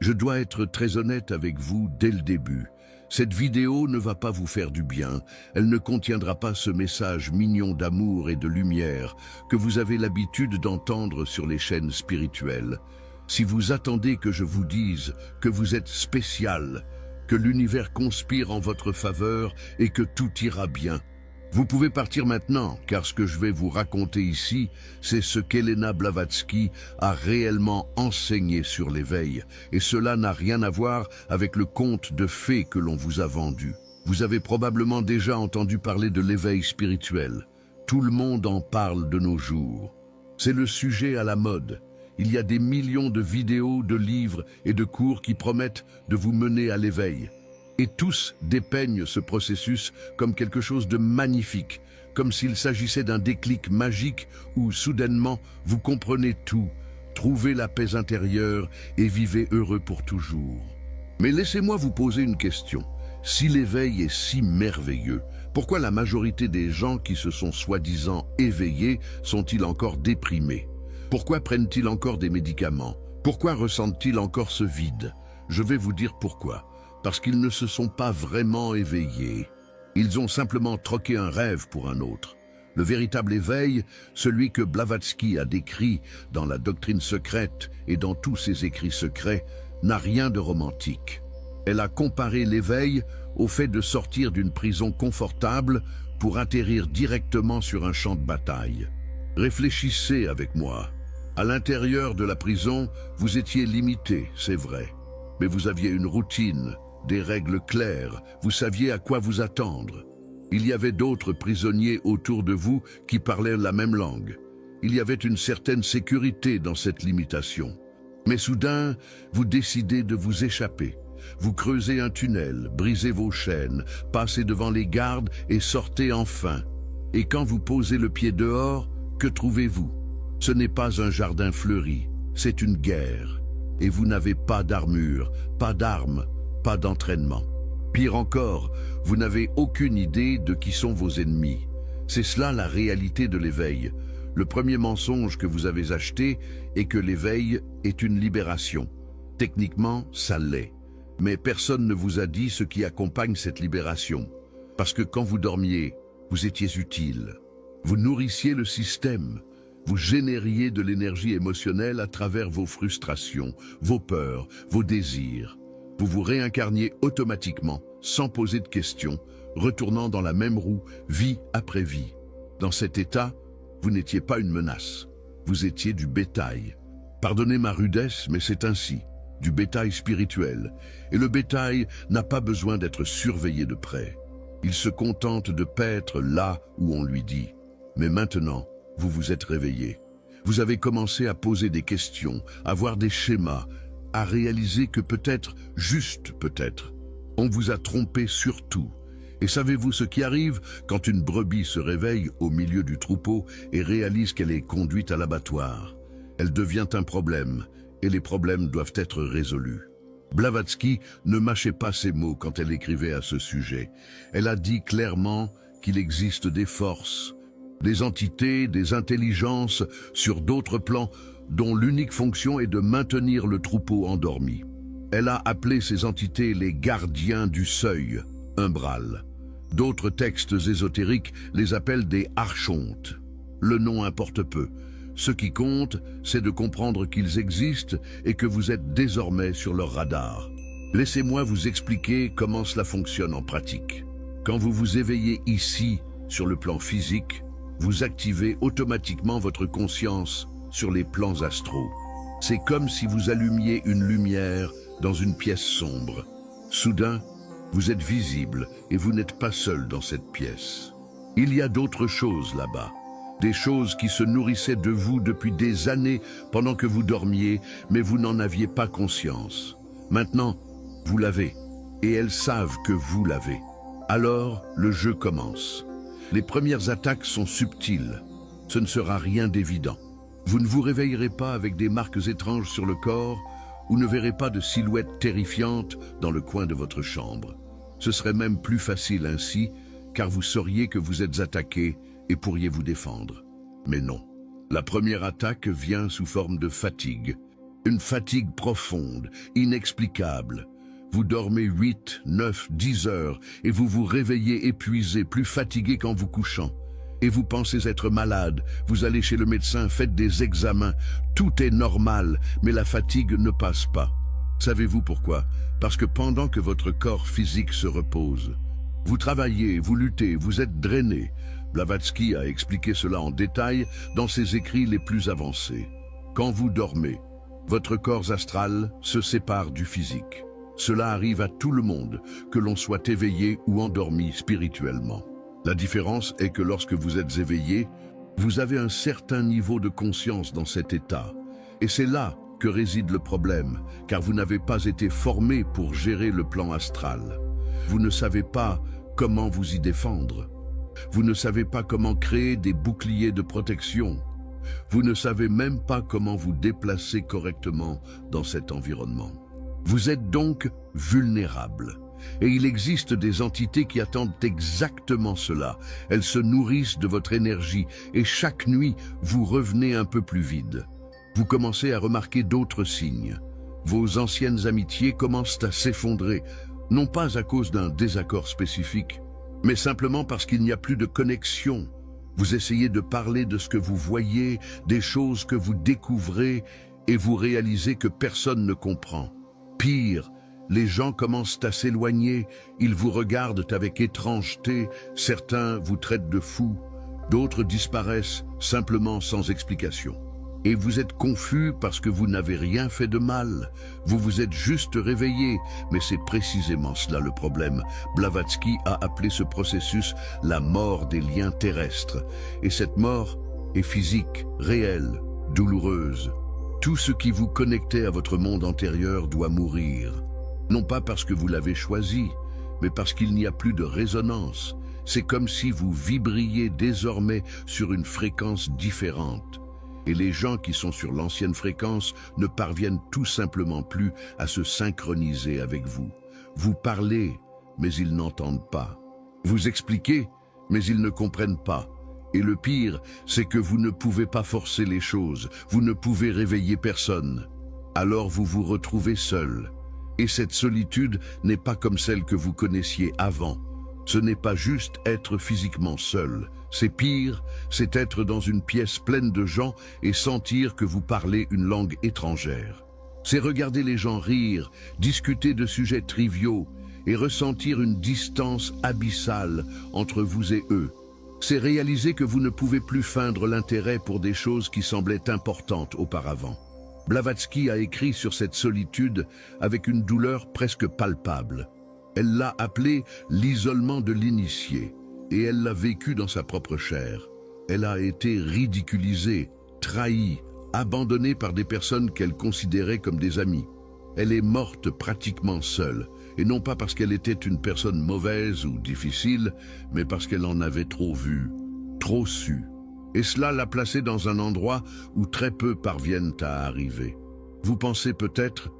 Je dois être très honnête avec vous dès le début. Cette vidéo ne va pas vous faire du bien. Elle ne contiendra pas ce message mignon d'amour et de lumière que vous avez l'habitude d'entendre sur les chaînes spirituelles. Si vous attendez que je vous dise que vous êtes spécial, que l'univers conspire en votre faveur et que tout ira bien, vous pouvez partir maintenant, car ce que je vais vous raconter ici, c'est ce qu'Helena Blavatsky a réellement enseigné sur l'éveil, et cela n'a rien à voir avec le conte de fées que l'on vous a vendu. Vous avez probablement déjà entendu parler de l'éveil spirituel. Tout le monde en parle de nos jours. C'est le sujet à la mode. Il y a des millions de vidéos, de livres et de cours qui promettent de vous mener à l'éveil. Et tous dépeignent ce processus comme quelque chose de magnifique, comme s'il s'agissait d'un déclic magique où, soudainement, vous comprenez tout, trouvez la paix intérieure et vivez heureux pour toujours. Mais laissez-moi vous poser une question. Si l'éveil est si merveilleux, pourquoi la majorité des gens qui se sont soi-disant éveillés sont-ils encore déprimés? Pourquoi prennent-ils encore des médicaments? Pourquoi ressentent-ils encore ce vide? Je vais vous dire pourquoi. Parce qu'ils ne se sont pas vraiment éveillés. Ils ont simplement troqué un rêve pour un autre. Le véritable éveil, celui que Blavatsky a décrit dans la doctrine secrète et dans tous ses écrits secrets, n'a rien de romantique. Elle a comparé l'éveil au fait de sortir d'une prison confortable pour atterrir directement sur un champ de bataille. Réfléchissez avec moi. À l'intérieur de la prison, vous étiez limité, c'est vrai. Mais vous aviez une routine, des règles claires, vous saviez à quoi vous attendre. Il y avait d'autres prisonniers autour de vous qui parlaient la même langue. Il y avait une certaine sécurité dans cette limitation. Mais soudain, vous décidez de vous échapper. Vous creusez un tunnel, brisez vos chaînes, passez devant les gardes et sortez enfin. Et quand vous posez le pied dehors, que trouvez-vous? Ce n'est pas un jardin fleuri, c'est une guerre. Et vous n'avez pas d'armure, pas d'armes, pas d'entraînement. Pire encore, vous n'avez aucune idée de qui sont vos ennemis. C'est cela la réalité de l'éveil. Le premier mensonge que vous avez acheté est que l'éveil est une libération. Techniquement, ça l'est. Mais personne ne vous a dit ce qui accompagne cette libération. Parce que quand vous dormiez, vous étiez utile. Vous nourrissiez le système. Vous génériez de l'énergie émotionnelle à travers vos frustrations, vos peurs, vos désirs. Vous vous réincarniez automatiquement, sans poser de questions, retournant dans la même roue, vie après vie. Dans cet état, vous n'étiez pas une menace. Vous étiez du bétail. Pardonnez ma rudesse, mais c'est ainsi. Du bétail spirituel. Et le bétail n'a pas besoin d'être surveillé de près. Il se contente de paître là où on lui dit. Mais maintenant, vous vous êtes réveillé. Vous avez commencé à poser des questions, à voir des schémas, à réaliser que peut-être, juste peut-être, on vous a trompé sur tout. Et savez-vous ce qui arrive quand une brebis se réveille au milieu du troupeau et réalise qu'elle est conduite à l'abattoir? Elle devient un problème, et les problèmes doivent être résolus. Blavatsky ne mâchait pas ses mots quand elle écrivait à ce sujet. Elle a dit clairement qu'il existe des forces, des entités, des intelligences sur d'autres plans dont l'unique fonction est de maintenir le troupeau endormi. Elle a appelé ces entités les gardiens du seuil, umbral. D'autres textes ésotériques les appellent des archontes. Le nom importe peu. Ce qui compte, c'est de comprendre qu'ils existent et que vous êtes désormais sur leur radar. Laissez-moi vous expliquer comment cela fonctionne en pratique. Quand vous vous éveillez ici, sur le plan physique, vous activez automatiquement votre conscience sur les plans astraux. C'est comme si vous allumiez une lumière dans une pièce sombre. Soudain, vous êtes visible et vous n'êtes pas seul dans cette pièce. Il y a d'autres choses là-bas, des choses qui se nourrissaient de vous depuis des années pendant que vous dormiez, mais vous n'en aviez pas conscience. Maintenant, vous l'avez, et elles savent que vous l'avez. Alors, le jeu commence. Les premières attaques sont subtiles. Ce ne sera rien d'évident. Vous ne vous réveillerez pas avec des marques étranges sur le corps ou ne verrez pas de silhouettes terrifiantes dans le coin de votre chambre. Ce serait même plus facile ainsi, car vous sauriez que vous êtes attaqué et pourriez vous défendre. Mais non. La première attaque vient sous forme de fatigue. Une fatigue profonde, inexplicable. Vous dormez 8, 9, 10 heures et vous vous réveillez épuisé, plus fatigué qu'en vous couchant. Et vous pensez être malade, vous allez chez le médecin, faites des examens, tout est normal, mais la fatigue ne passe pas. Savez-vous pourquoi? Parce que pendant que votre corps physique se repose, vous travaillez, vous luttez, vous êtes drainé. Blavatsky a expliqué cela en détail dans ses écrits les plus avancés. Quand vous dormez, votre corps astral se sépare du physique. Cela arrive à tout le monde, que l'on soit éveillé ou endormi spirituellement. La différence est que lorsque vous êtes éveillé, vous avez un certain niveau de conscience dans cet état. Et c'est là que réside le problème, car vous n'avez pas été formé pour gérer le plan astral. Vous ne savez pas comment vous y défendre. Vous ne savez pas comment créer des boucliers de protection. Vous ne savez même pas comment vous déplacer correctement dans cet environnement. Vous êtes donc vulnérable. Et il existe des entités qui attendent exactement cela. Elles se nourrissent de votre énergie et chaque nuit, vous revenez un peu plus vide. Vous commencez à remarquer d'autres signes. Vos anciennes amitiés commencent à s'effondrer, non pas à cause d'un désaccord spécifique, mais simplement parce qu'il n'y a plus de connexion. Vous essayez de parler de ce que vous voyez, des choses que vous découvrez, et vous réalisez que personne ne comprend. Pire, les gens commencent à s'éloigner, ils vous regardent avec étrangeté, certains vous traitent de fou, d'autres disparaissent simplement sans explication. Et vous êtes confus parce que vous n'avez rien fait de mal. Vous vous êtes juste réveillé, mais c'est précisément cela le problème. Blavatsky a appelé ce processus la mort des liens terrestres. Et cette mort est physique, réelle, douloureuse. Tout ce qui vous connectait à votre monde antérieur doit mourir. Non pas parce que vous l'avez choisi, mais parce qu'il n'y a plus de résonance. C'est comme si vous vibriez désormais sur une fréquence différente. Et les gens qui sont sur l'ancienne fréquence ne parviennent tout simplement plus à se synchroniser avec vous. Vous parlez, mais ils n'entendent pas. Vous expliquez, mais ils ne comprennent pas. Et le pire, c'est que vous ne pouvez pas forcer les choses, vous ne pouvez réveiller personne. Alors vous vous retrouvez seul. Et cette solitude n'est pas comme celle que vous connaissiez avant. Ce n'est pas juste être physiquement seul. C'est pire, c'est être dans une pièce pleine de gens et sentir que vous parlez une langue étrangère. C'est regarder les gens rire, discuter de sujets triviaux et ressentir une distance abyssale entre vous et eux. C'est réaliser que vous ne pouvez plus feindre l'intérêt pour des choses qui semblaient importantes auparavant. Blavatsky a écrit sur cette solitude avec une douleur presque palpable. Elle l'a appelé l'isolement de l'initié, et elle l'a vécu dans sa propre chair. Elle a été ridiculisée, trahie, abandonnée par des personnes qu'elle considérait comme des amis. Elle est morte pratiquement seule, et non pas parce qu'elle était une personne mauvaise ou difficile, mais parce qu'elle en avait trop vu, trop su. Et cela l'a placée dans un endroit où très peu parviennent à arriver. Vous pensez peut-être,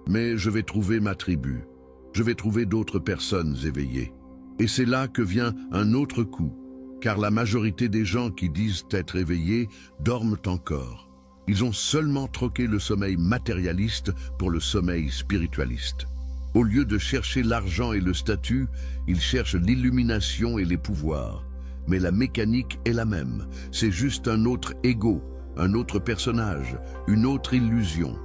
mais je vais trouver ma tribu. Je vais trouver d'autres personnes éveillées. Et c'est là que vient un autre coup, car la majorité des gens qui disent être éveillés dorment encore. Ils ont seulement troqué le sommeil matérialiste pour le sommeil spiritualiste. Au lieu de chercher l'argent et le statut, ils cherchent l'illumination et les pouvoirs. Mais la mécanique est la même, c'est juste un autre ego, un autre personnage, une autre illusion.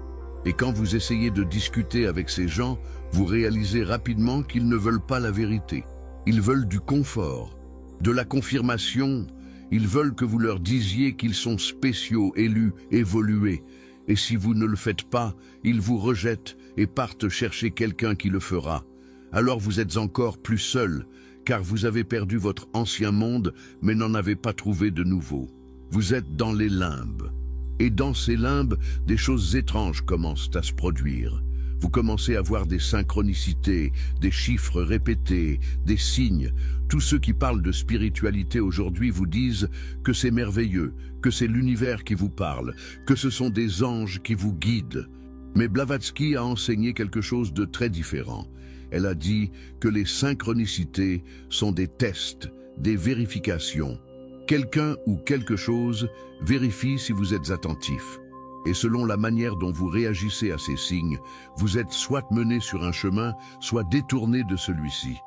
Et quand vous essayez de discuter avec ces gens, vous réalisez rapidement qu'ils ne veulent pas la vérité. Ils veulent du confort, de la confirmation. Ils veulent que vous leur disiez qu'ils sont spéciaux, élus, évolués. Et si vous ne le faites pas, ils vous rejettent et partent chercher quelqu'un qui le fera. Alors vous êtes encore plus seul, car vous avez perdu votre ancien monde, mais n'en avez pas trouvé de nouveau. Vous êtes dans les limbes. Et dans ces limbes, des choses étranges commencent à se produire. Vous commencez à voir des synchronicités, des chiffres répétés, des signes. Tous ceux qui parlent de spiritualité aujourd'hui vous disent que c'est merveilleux, que c'est l'univers qui vous parle, que ce sont des anges qui vous guident. Mais Blavatsky a enseigné quelque chose de très différent. Elle a dit que les synchronicités sont des tests, des vérifications. Quelqu'un ou quelque chose vérifie si vous êtes attentif. Et selon la manière dont vous réagissez à ces signes, vous êtes soit mené sur un chemin, soit détourné de celui-ci.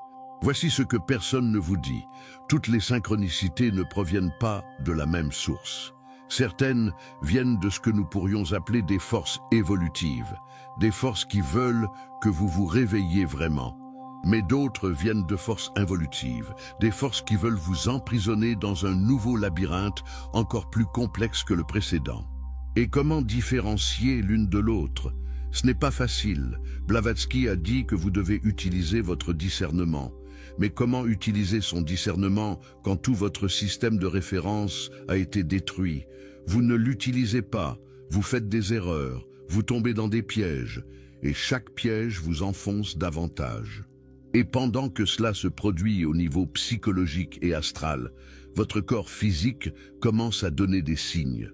Voici ce que personne ne vous dit. Toutes les synchronicités ne proviennent pas de la même source. Certaines viennent de ce que nous pourrions appeler des forces évolutives, des forces qui veulent que vous vous réveilliez vraiment. Mais d'autres viennent de forces involutives, des forces qui veulent vous emprisonner dans un nouveau labyrinthe encore plus complexe que le précédent. Et comment différencier l'une de l'autre? Ce n'est pas facile. Blavatsky a dit que vous devez utiliser votre discernement. Mais comment utiliser son discernement quand tout votre système de référence a été détruit? Vous ne l'utilisez pas, vous faites des erreurs, vous tombez dans des pièges, et chaque piège vous enfonce davantage. Et pendant que cela se produit au niveau psychologique et astral, votre corps physique commence à donner des signes,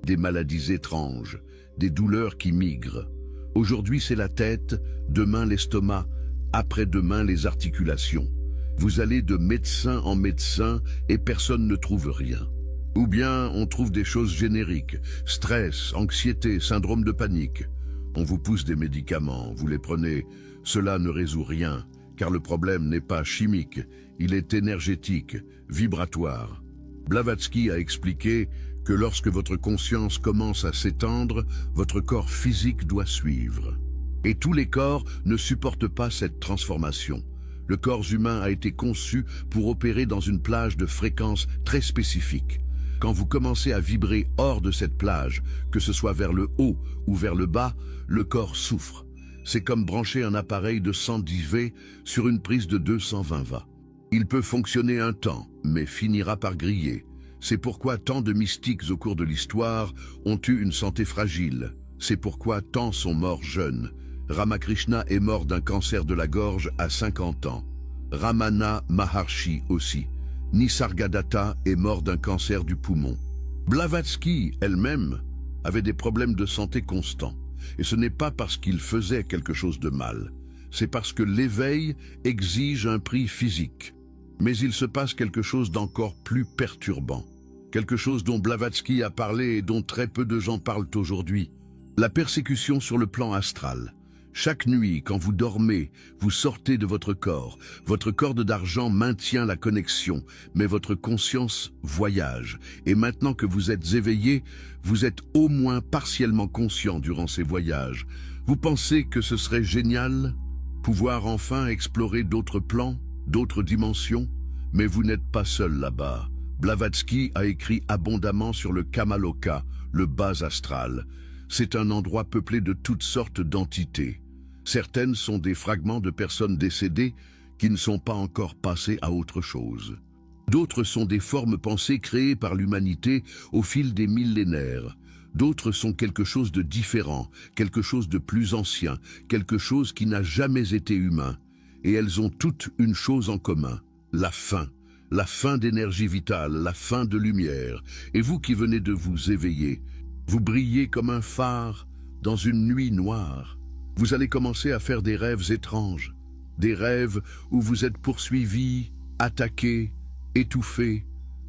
des maladies étranges, des douleurs qui migrent. Aujourd'hui c'est la tête, demain l'estomac, après-demain les articulations. Vous allez de médecin en médecin et personne ne trouve rien. Ou bien on trouve des choses génériques, stress, anxiété, syndrome de panique. On vous pousse des médicaments, vous les prenez, cela ne résout rien, car le problème n'est pas chimique, il est énergétique, vibratoire. Blavatsky a expliqué que lorsque votre conscience commence à s'étendre, votre corps physique doit suivre. Et tous les corps ne supportent pas cette transformation. Le corps humain a été conçu pour opérer dans une plage de fréquences très spécifique. Quand vous commencez à vibrer hors de cette plage, que ce soit vers le haut ou vers le bas, le corps souffre. C'est comme brancher un appareil de 110 V sur une prise de 220 V. Il peut fonctionner un temps, mais finira par griller. C'est pourquoi tant de mystiques au cours de l'histoire ont eu une santé fragile. C'est pourquoi tant sont morts jeunes. Ramakrishna est mort d'un cancer de la gorge à 50 ans. Ramana Maharshi aussi. Nisargadatta est mort d'un cancer du poumon. Blavatsky elle-même avait des problèmes de santé constants. Et ce n'est pas parce qu'il faisait quelque chose de mal. C'est parce que l'éveil exige un prix physique. Mais il se passe quelque chose d'encore plus perturbant. Quelque chose dont Blavatsky a parlé et dont très peu de gens parlent aujourd'hui. La persécution sur le plan astral. Chaque nuit, quand vous dormez, vous sortez de votre corps. Votre corde d'argent maintient la connexion, mais votre conscience voyage. Et maintenant que vous êtes éveillé, vous êtes au moins partiellement conscient durant ces voyages. Vous pensez que ce serait génial? Pouvoir enfin explorer d'autres plans, d'autres dimensions? Mais vous n'êtes pas seul là-bas. Blavatsky a écrit abondamment sur le Kamaloka, le bas astral. C'est un endroit peuplé de toutes sortes d'entités. Certaines sont des fragments de personnes décédées qui ne sont pas encore passées à autre chose. D'autres sont des formes pensées créées par l'humanité au fil des millénaires. D'autres sont quelque chose de différent, quelque chose de plus ancien, quelque chose qui n'a jamais été humain. Et elles ont toutes une chose en commun, la fin d'énergie vitale, la fin de lumière. Et vous qui venez de vous éveiller, vous brillez comme un phare dans une nuit noire. Vous allez commencer à faire des rêves étranges, des rêves où vous êtes poursuivi, attaqué, étouffé,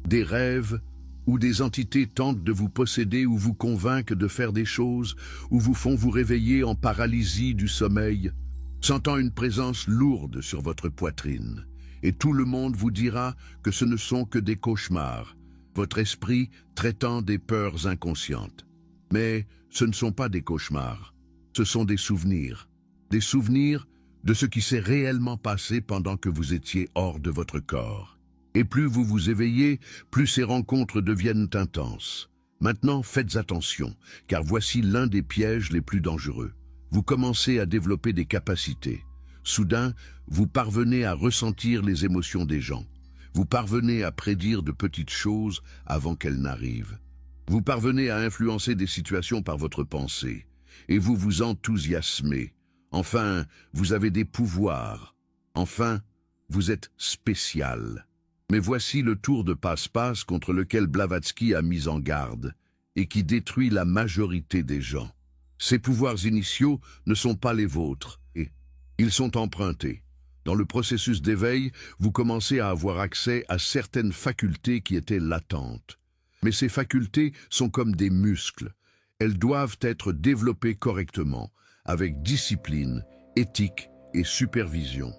des rêves où des entités tentent de vous posséder ou vous convainquent de faire des choses, ou vous font vous réveiller en paralysie du sommeil, sentant une présence lourde sur votre poitrine. Et tout le monde vous dira que ce ne sont que des cauchemars, votre esprit traitant des peurs inconscientes. Mais ce ne sont pas des cauchemars. Ce sont des souvenirs de ce qui s'est réellement passé pendant que vous étiez hors de votre corps. Et plus vous vous éveillez, plus ces rencontres deviennent intenses. Maintenant, faites attention, car voici l'un des pièges les plus dangereux. Vous commencez à développer des capacités. Soudain, vous parvenez à ressentir les émotions des gens. Vous parvenez à prédire de petites choses avant qu'elles n'arrivent. Vous parvenez à influencer des situations par votre pensée. Et vous vous enthousiasmez. Enfin, vous avez des pouvoirs. Enfin, vous êtes spécial. Mais voici le tour de passe-passe contre lequel Blavatsky a mis en garde et qui détruit la majorité des gens. Ces pouvoirs initiaux ne sont pas les vôtres et ils sont empruntés. Dans le processus d'éveil, vous commencez à avoir accès à certaines facultés qui étaient latentes. Mais ces facultés sont comme des muscles. Elles doivent être développées correctement, avec discipline, éthique et supervision.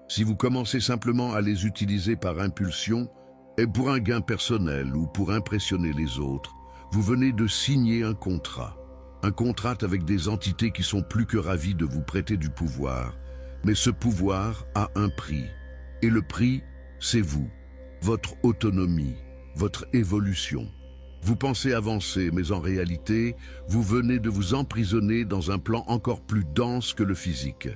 Si vous commencez simplement à les utiliser par impulsion, et pour un gain personnel ou pour impressionner les autres, vous venez de signer un contrat. Un contrat avec des entités qui sont plus que ravies de vous prêter du pouvoir. Mais ce pouvoir a un prix. Et le prix, c'est vous, votre autonomie, votre évolution. Vous pensez avancer, mais en réalité, vous venez de vous emprisonner dans un plan encore plus dense que le physique.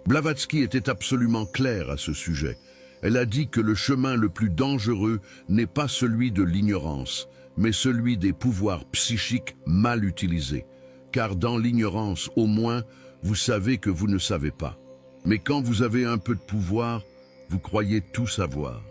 Blavatsky était absolument claire à ce sujet. Elle a dit que le chemin le plus dangereux n'est pas celui de l'ignorance, mais celui des pouvoirs psychiques mal utilisés. Car dans l'ignorance, au moins, vous savez que vous ne savez pas. Mais quand vous avez un peu de pouvoir, vous croyez tout savoir.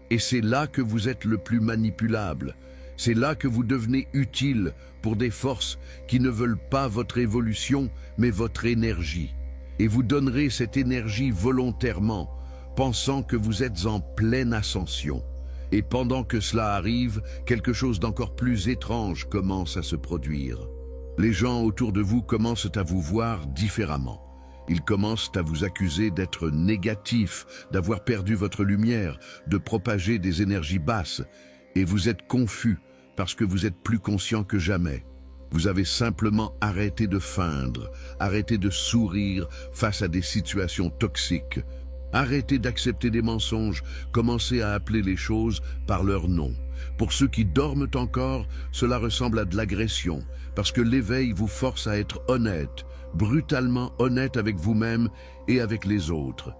Et c'est là que vous êtes le plus manipulable. C'est là que vous devenez utile pour des forces qui ne veulent pas votre évolution, mais votre énergie. Et vous donnerez cette énergie volontairement, pensant que vous êtes en pleine ascension. Et pendant que cela arrive, quelque chose d'encore plus étrange commence à se produire. Les gens autour de vous commencent à vous voir différemment. Ils commencent à vous accuser d'être négatif, d'avoir perdu votre lumière, de propager des énergies basses. Et vous êtes confus parce que vous êtes plus conscient que jamais. Vous avez simplement arrêté de feindre, arrêté de sourire face à des situations toxiques. Arrêtez d'accepter des mensonges, commencez à appeler les choses par leur nom. Pour ceux qui dorment encore, cela ressemble à de l'agression, parce que l'éveil vous force à être honnête, brutalement honnête avec vous-même et avec les autres.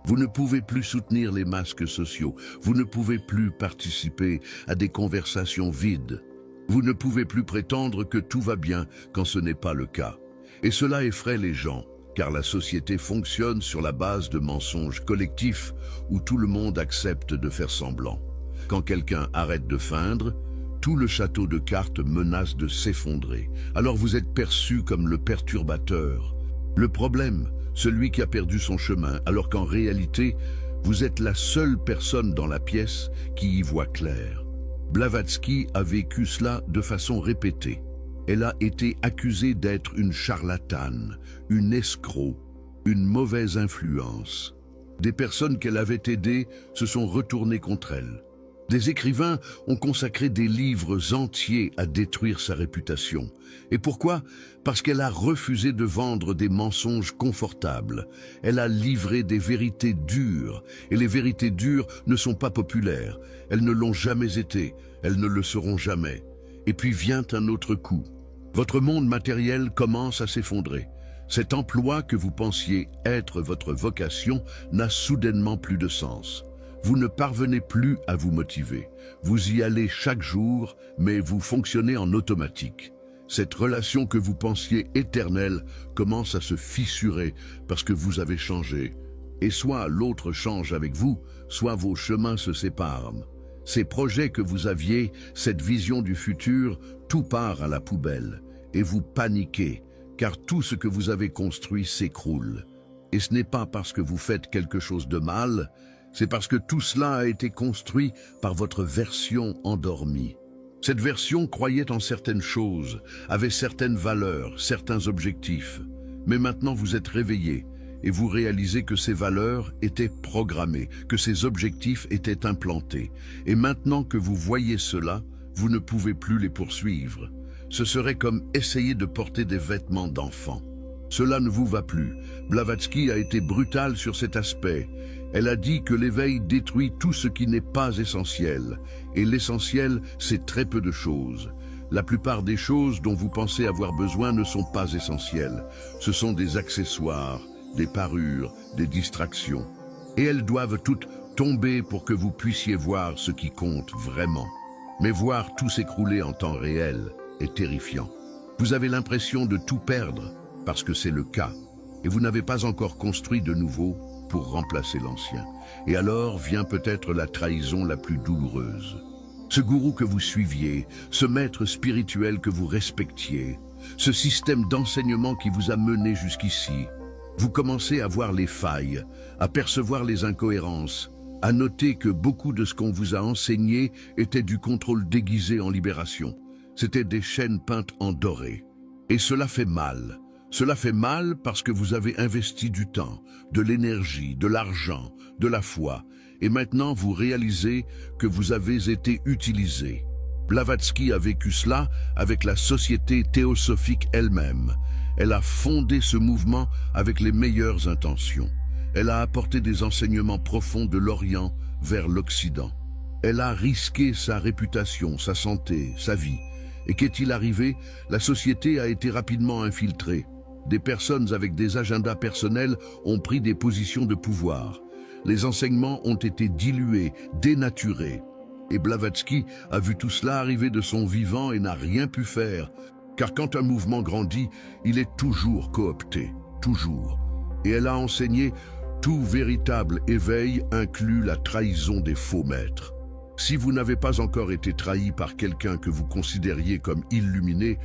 Vous ne pouvez plus soutenir les masques sociaux, vous ne pouvez plus participer à des conversations vides. Vous ne pouvez plus prétendre que tout va bien quand ce n'est pas le cas. Et cela effraie les gens, car la société fonctionne sur la base de mensonges collectifs où tout le monde accepte de faire semblant. Quand quelqu'un arrête de feindre, tout le château de cartes menace de s'effondrer. Alors vous êtes perçu comme le perturbateur, le problème, celui qui a perdu son chemin, alors qu'en réalité, vous êtes la seule personne dans la pièce qui y voit clair. Blavatsky a vécu cela de façon répétée. Elle a été accusée d'être une charlatane, une escroc, une mauvaise influence. Des personnes qu'elle avait aidées se sont retournées contre elle. Des écrivains ont consacré des livres entiers à détruire sa réputation. Et pourquoi? Parce qu'elle a refusé de vendre des mensonges confortables. Elle a livré des vérités dures. Et les vérités dures ne sont pas populaires. Elles ne l'ont jamais été. Elles ne le seront jamais. Et puis vient un autre coup. Votre monde matériel commence à s'effondrer. Cet emploi que vous pensiez être votre vocation n'a soudainement plus de sens. Vous ne parvenez plus à vous motiver. Vous y allez chaque jour, mais vous fonctionnez en automatique. Cette relation que vous pensiez éternelle commence à se fissurer parce que vous avez changé. Et soit l'autre change avec vous, soit vos chemins se séparent. Ces projets que vous aviez, cette vision du futur, tout part à la poubelle. Et vous paniquez, car tout ce que vous avez construit s'écroule. Et ce n'est pas parce que vous faites quelque chose de mal, c'est parce que tout cela a été construit par votre version endormie. Cette version croyait en certaines choses, avait certaines valeurs, certains objectifs. Mais maintenant vous êtes réveillé et vous réalisez que ces valeurs étaient programmées, que ces objectifs étaient implantés. Et maintenant que vous voyez cela, vous ne pouvez plus les poursuivre. Ce serait comme essayer de porter des vêtements d'enfant. Cela ne vous va plus. Blavatsky a été brutale sur cet aspect. Elle a dit que l'éveil détruit tout ce qui n'est pas essentiel. Et l'essentiel, c'est très peu de choses. La plupart des choses dont vous pensez avoir besoin ne sont pas essentielles. Ce sont des accessoires, des parures, des distractions. Et elles doivent toutes tomber pour que vous puissiez voir ce qui compte vraiment. Mais voir tout s'écrouler en temps réel est terrifiant. Vous avez l'impression de tout perdre, parce que c'est le cas, et vous n'avez pas encore construit de nouveau pour remplacer l'ancien. Et alors vient peut-être la trahison la plus douloureuse. Ce gourou que vous suiviez, ce maître spirituel que vous respectiez, ce système d'enseignement qui vous a mené jusqu'ici, vous commencez à voir les failles, à percevoir les incohérences, à noter que beaucoup de ce qu'on vous a enseigné était du contrôle déguisé en libération. C'était des chaînes peintes en doré. Et cela fait mal. Cela fait mal parce que vous avez investi du temps, de l'énergie, de l'argent, de la foi, et maintenant vous réalisez que vous avez été utilisé. Blavatsky a vécu cela avec la société théosophique elle-même. Elle a fondé ce mouvement avec les meilleures intentions. Elle a apporté des enseignements profonds de l'Orient vers l'Occident. Elle a risqué sa réputation, sa santé, sa vie. Et qu'est-il arrivé? La société a été rapidement infiltrée. Des personnes avec des agendas personnels ont pris des positions de pouvoir. Les enseignements ont été dilués, dénaturés. Et Blavatsky a vu tout cela arriver de son vivant et n'a rien pu faire. Car quand un mouvement grandit, il est toujours coopté, toujours. Et elle a enseigné, tout véritable éveil inclut la trahison des faux maîtres. Si vous n'avez pas encore été trahi par quelqu'un que vous considériez comme illuminé,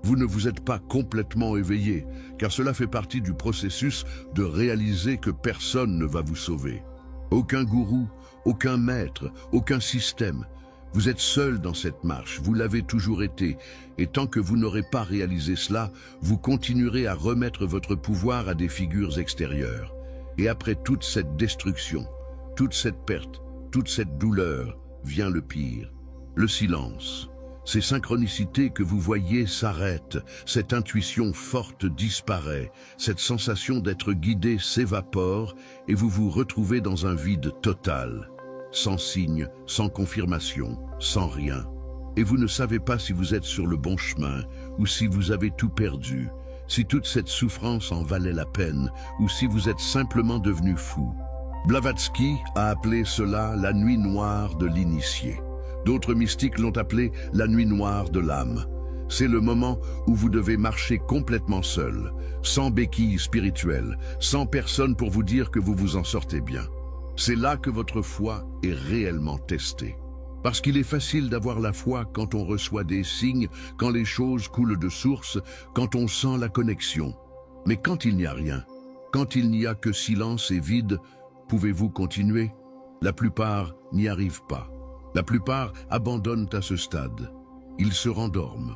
vous ne vous êtes pas complètement éveillé, car cela fait partie du processus de réaliser que personne ne va vous sauver. Aucun gourou, aucun maître, aucun système. Vous êtes seul dans cette marche, vous l'avez toujours été, et tant que vous n'aurez pas réalisé cela, vous continuerez à remettre votre pouvoir à des figures extérieures. Et après toute cette destruction, toute cette perte, toute cette douleur, vient le pire, le silence. Ces synchronicités que vous voyez s'arrêtent, cette intuition forte disparaît, cette sensation d'être guidé s'évapore et vous vous retrouvez dans un vide total, sans signe, sans confirmation, sans rien. Et vous ne savez pas si vous êtes sur le bon chemin ou si vous avez tout perdu, si toute cette souffrance en valait la peine ou si vous êtes simplement devenu fou. Blavatsky a appelé cela la nuit noire de l'initié. D'autres mystiques l'ont appelé la nuit noire de l'âme. C'est le moment où vous devez marcher complètement seul, sans béquille spirituelle, sans personne pour vous dire que vous vous en sortez bien. C'est là que votre foi est réellement testée. Parce qu'il est facile d'avoir la foi quand on reçoit des signes, quand les choses coulent de source, quand on sent la connexion. Mais quand il n'y a rien, quand il n'y a que silence et vide, pouvez-vous continuer? La plupart n'y arrivent pas. La plupart abandonnent à ce stade. Ils se rendorment.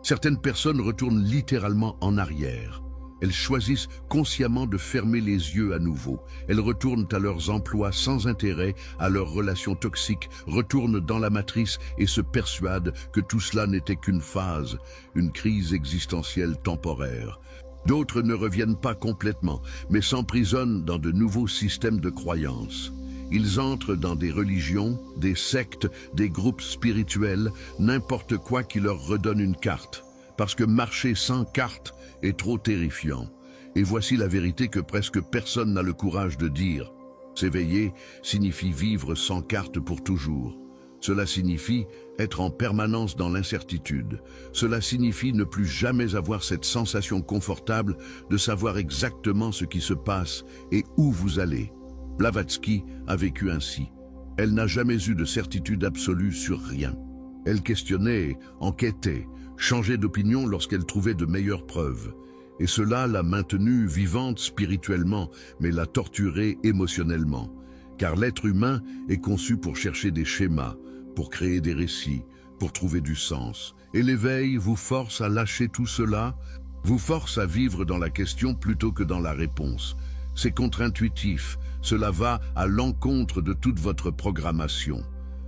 Certaines personnes retournent littéralement en arrière. Elles choisissent consciemment de fermer les yeux à nouveau. Elles retournent à leurs emplois sans intérêt, à leurs relations toxiques, retournent dans la matrice et se persuadent que tout cela n'était qu'une phase, une crise existentielle temporaire. D'autres ne reviennent pas complètement, mais s'emprisonnent dans de nouveaux systèmes de croyances. Ils entrent dans des religions, des sectes, des groupes spirituels, n'importe quoi qui leur redonne une carte. Parce que marcher sans carte est trop terrifiant. Et voici la vérité que presque personne n'a le courage de dire. S'éveiller signifie vivre sans carte pour toujours. Cela signifie être en permanence dans l'incertitude. Cela signifie ne plus jamais avoir cette sensation confortable de savoir exactement ce qui se passe et où vous allez. Blavatsky a vécu ainsi. Elle n'a jamais eu de certitude absolue sur rien. Elle questionnait, enquêtait, changeait d'opinion lorsqu'elle trouvait de meilleures preuves. Et cela l'a maintenue vivante spirituellement, mais l'a torturée émotionnellement. Car l'être humain est conçu pour chercher des schémas, pour créer des récits, pour trouver du sens. Et l'éveil vous force à lâcher tout cela, vous force à vivre dans la question plutôt que dans la réponse. C'est contre-intuitif, cela va à l'encontre de toute votre programmation.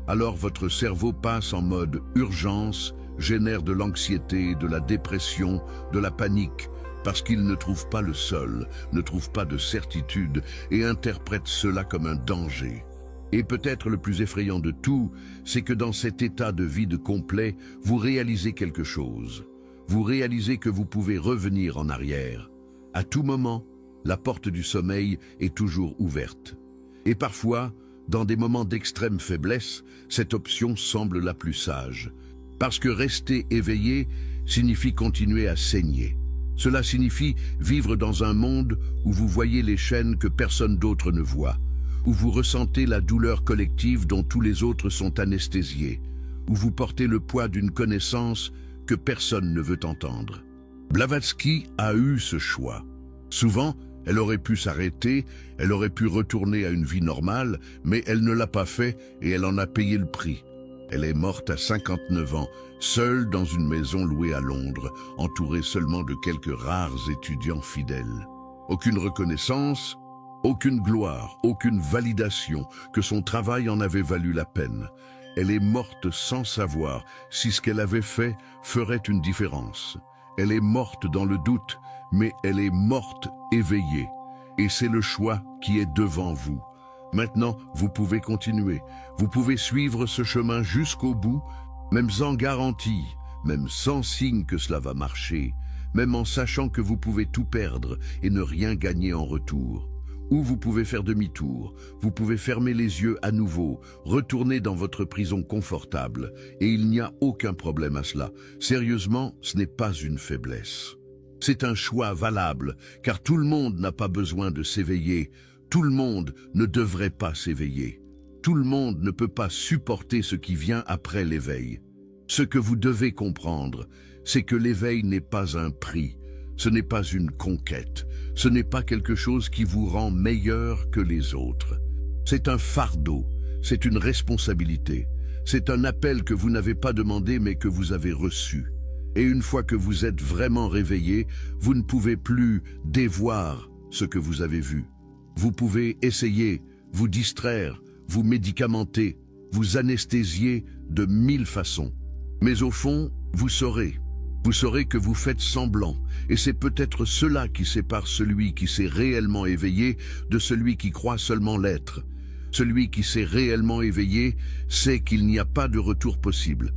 Alors votre cerveau passe en mode urgence, génère de l'anxiété, de la dépression, de la panique, parce qu'il ne trouve pas le sol, ne trouve pas de certitude et interprète cela comme un danger. Et peut-être le plus effrayant de tout, c'est que dans cet état de vide complet, vous réalisez quelque chose. Vous réalisez que vous pouvez revenir en arrière. À tout moment, la porte du sommeil est toujours ouverte. Et parfois, dans des moments d'extrême faiblesse, cette option semble la plus sage. Parce que rester éveillé signifie continuer à saigner. Cela signifie vivre dans un monde où vous voyez les chaînes que personne d'autre ne voit, où vous ressentez la douleur collective dont tous les autres sont anesthésiés, où vous portez le poids d'une connaissance que personne ne veut entendre. Blavatsky a eu ce choix. Souvent, elle aurait pu s'arrêter, elle aurait pu retourner à une vie normale, mais elle ne l'a pas fait et elle en a payé le prix. Elle est morte à 59 ans, seule dans une maison louée à Londres, entourée seulement de quelques rares étudiants fidèles. Aucune reconnaissance, aucune gloire, aucune validation que son travail en avait valu la peine. Elle est morte sans savoir si ce qu'elle avait fait ferait une différence. Elle est morte dans le doute, mais elle est morte éveillée. Et c'est le choix qui est devant vous. Maintenant, vous pouvez continuer. Vous pouvez suivre ce chemin jusqu'au bout, même sans garantie, même sans signe que cela va marcher, même en sachant que vous pouvez tout perdre et ne rien gagner en retour. Ou vous pouvez faire demi-tour, vous pouvez fermer les yeux à nouveau, retourner dans votre prison confortable, et il n'y a aucun problème à cela. Sérieusement, ce n'est pas une faiblesse. C'est un choix valable, car tout le monde n'a pas besoin de s'éveiller, tout le monde ne devrait pas s'éveiller. Tout le monde ne peut pas supporter ce qui vient après l'éveil. Ce que vous devez comprendre, c'est que l'éveil n'est pas un prix, ce n'est pas une conquête, ce n'est pas quelque chose qui vous rend meilleur que les autres. C'est un fardeau, c'est une responsabilité, c'est un appel que vous n'avez pas demandé mais que vous avez reçu. Et une fois que vous êtes vraiment réveillé, vous ne pouvez plus dévoir ce que vous avez vu. Vous pouvez essayer, vous distraire, vous médicamenter, vous anesthésier de 1000 façons. Mais au fond, vous saurez que vous faites semblant, et c'est peut-être cela qui sépare celui qui s'est réellement éveillé de celui qui croit seulement l'être. Celui qui s'est réellement éveillé sait qu'il n'y a pas de retour possible.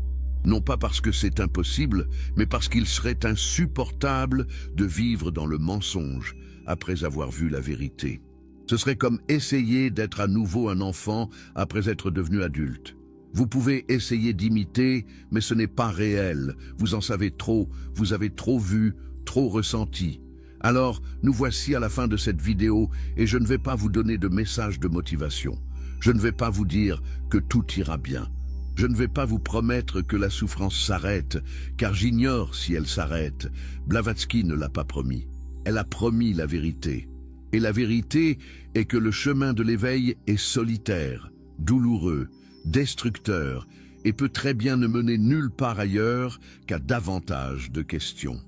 Non pas parce que c'est impossible, mais parce qu'il serait insupportable de vivre dans le mensonge après avoir vu la vérité. Ce serait comme essayer d'être à nouveau un enfant après être devenu adulte. Vous pouvez essayer d'imiter, mais ce n'est pas réel. Vous en savez trop, vous avez trop vu, trop ressenti. Alors, nous voici à la fin de cette vidéo et je ne vais pas vous donner de message de motivation. Je ne vais pas vous dire que tout ira bien. Je ne vais pas vous promettre que la souffrance s'arrête, car j'ignore si elle s'arrête. Blavatsky ne l'a pas promis. Elle a promis la vérité. Et la vérité est que le chemin de l'éveil est solitaire, douloureux, destructeur et peut très bien ne mener nulle part ailleurs qu'à davantage de questions.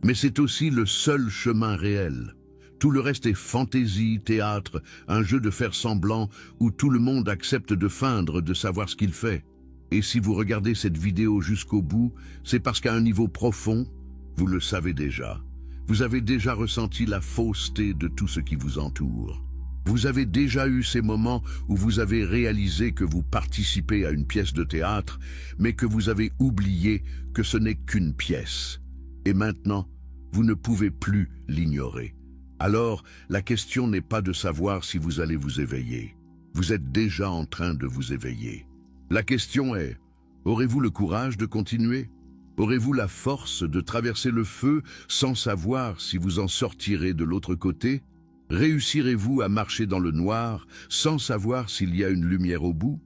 Mais c'est aussi le seul chemin réel. Tout le reste est fantaisie, théâtre, un jeu de faire semblant où tout le monde accepte de feindre de savoir ce qu'il fait. Et si vous regardez cette vidéo jusqu'au bout, c'est parce qu'à un niveau profond, vous le savez déjà. Vous avez déjà ressenti la fausseté de tout ce qui vous entoure. Vous avez déjà eu ces moments où vous avez réalisé que vous participez à une pièce de théâtre, mais que vous avez oublié que ce n'est qu'une pièce. Et maintenant, vous ne pouvez plus l'ignorer. Alors, la question n'est pas de savoir si vous allez vous éveiller. Vous êtes déjà en train de vous éveiller. La question est, aurez-vous le courage de continuer ? Aurez-vous la force de traverser le feu sans savoir si vous en sortirez de l'autre côté ? Réussirez-vous à marcher dans le noir sans savoir s'il y a une lumière au bout?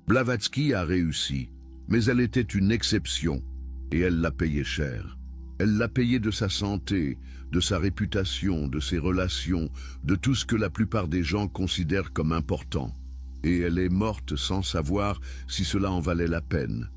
Blavatsky a réussi, mais elle était une exception et elle l'a payé cher. Elle l'a payé de sa santé, de sa réputation, de ses relations, de tout ce que la plupart des gens considèrent comme important. Et elle est morte sans savoir si cela en valait la peine.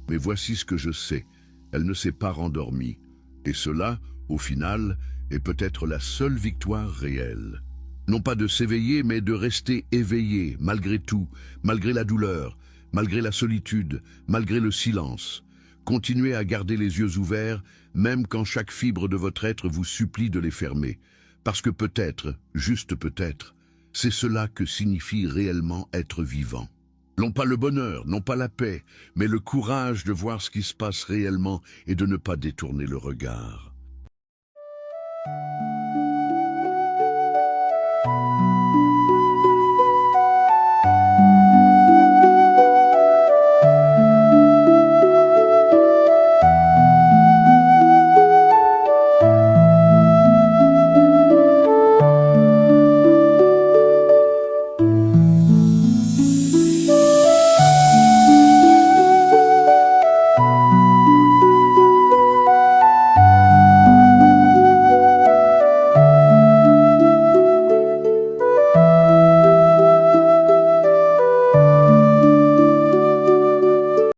Mais voici ce que je sais, elle ne s'est pas rendormie. Et cela, au final, est peut-être la seule victoire réelle. Non pas de s'éveiller, mais de rester éveillé, malgré tout, malgré la douleur, malgré la solitude, malgré le silence. Continuez à garder les yeux ouverts, même quand chaque fibre de votre être vous supplie de les fermer. Parce que peut-être, juste peut-être, c'est cela que signifie réellement être vivant. Non pas le bonheur, non pas la paix, mais le courage de voir ce qui se passe réellement et de ne pas détourner le regard.